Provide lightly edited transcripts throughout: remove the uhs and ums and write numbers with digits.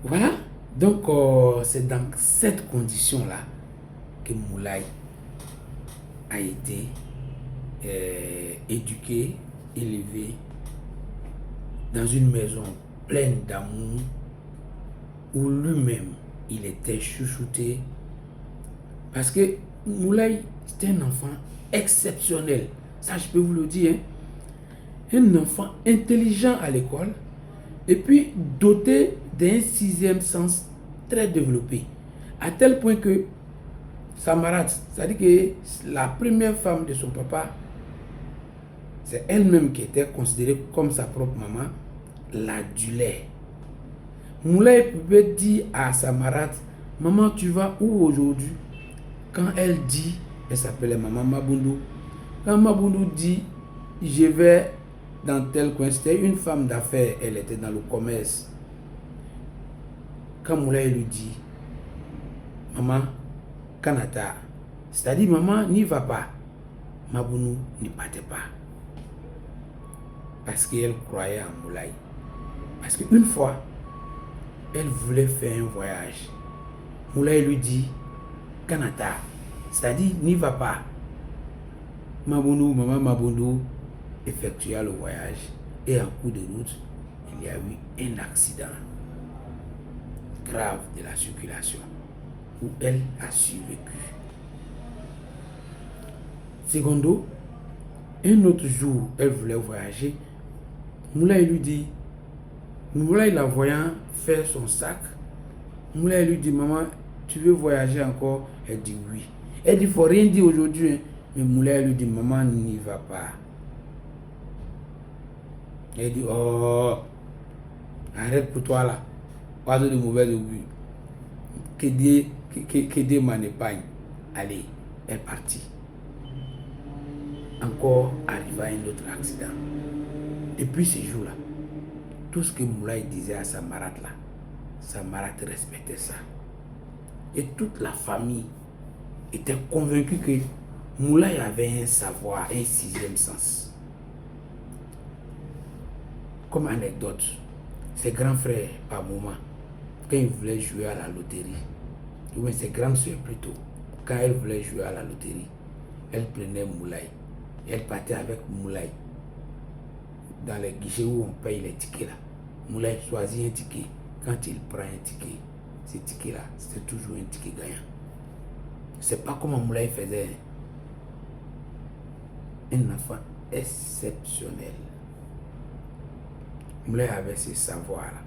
Voilà. Donc, c'est dans cette condition-là que Moulay a été éduqué, élevé dans une maison pleine d'amour où lui-même, il était chouchouté. Parce que Moulay, c'était un enfant exceptionnel. Ça, je peux vous le dire. Un enfant intelligent à l'école et puis doté d'un sixième sens très développé. À tel point que Samarat, c'est-à-dire que la première femme de son papa, c'est elle-même qui était considérée comme sa propre maman, l'adulait. Moulay pouvait dire à Samarat, maman, tu vas où aujourd'hui? Quand elle dit, elle s'appelait maman Mabundu. Quand Mabundu dit, je vais dans tel coin, c'était une femme d'affaires, elle était dans le commerce. Quand Moulay lui dit, maman, Kanata, c'est-à-dire maman n'y va pas, Mabundu n'y partait pas. Parce qu'elle croyait en Moulay. Parce qu'une fois, elle voulait faire un voyage. Moulay lui dit, Kanata, c'est-à-dire n'y va pas. Maman Mabundu effectua le voyage et en cours de route, il y a eu un accident grave de la circulation où elle a survécu. Secondo, un autre jour, elle voulait voyager. Moulay lui dit, Moulay la voyant faire son sac, Moulay lui dit, maman, tu veux voyager encore? Elle dit oui. Elle dit, il ne faut rien dire aujourd'hui. Hein. Mais Moulay lui dit, maman, n'y va pas. Elle dit, oh, arrête pour toi là. Oiseau de mauvaise augure. Que Dieu m'en épargne. Allez, elle est partie. Encore arriva un autre accident. Depuis ce jour-là, tout ce que Moulay disait à Samarat là, Samarat respectait ça. Et toute la famille était convaincue que Moulay avait un savoir, un sixième sens. Comme anecdote, ses grands frères, par moment, quand ils voulaient jouer à la loterie, ou bien ses grandes soeurs plutôt, quand elles voulaient jouer à la loterie, elles prenaient Moulay. Elle partait avec Moulay dans les guichets où on paye les tickets là. Moulay choisit un ticket. Quand il prend un ticket, ce ticket là, c'est toujours un ticket gagnant. C'est pas comment Moulay faisait. Un enfant exceptionnel. Moulay avait ce savoir là.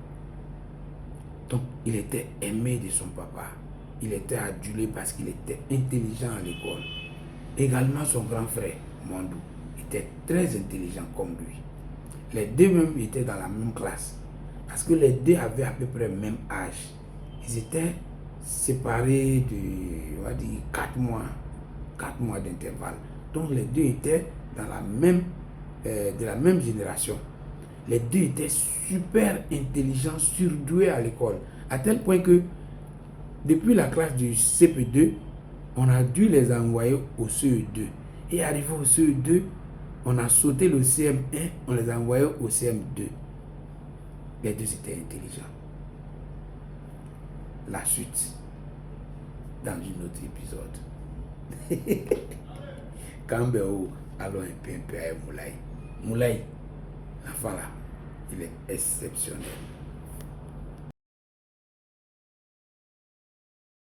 Donc il était aimé de son papa. Il était adulé parce qu'il était intelligent à l'école. Également son grand frère, Mandou, était très intelligent comme lui. Les deux même étaient dans la même classe. Parce que les deux avaient à peu près le même âge. Ils étaient séparés de, on va dire, 4 mois. 4 mois d'intervalle. Donc les deux étaient dans la même, de la même génération. Les deux étaient super intelligents, surdoués à l'école. À tel point que, depuis la classe du CP2, on a dû les envoyer au CE2. Et arrivé au CE2, on a sauté le CM1, on les a envoyés au CM2. Les deux étaient intelligents. La suite, dans un autre épisode. Kambeo, allons un peu à Moulay. Moulay, l'enfant là, il est exceptionnel.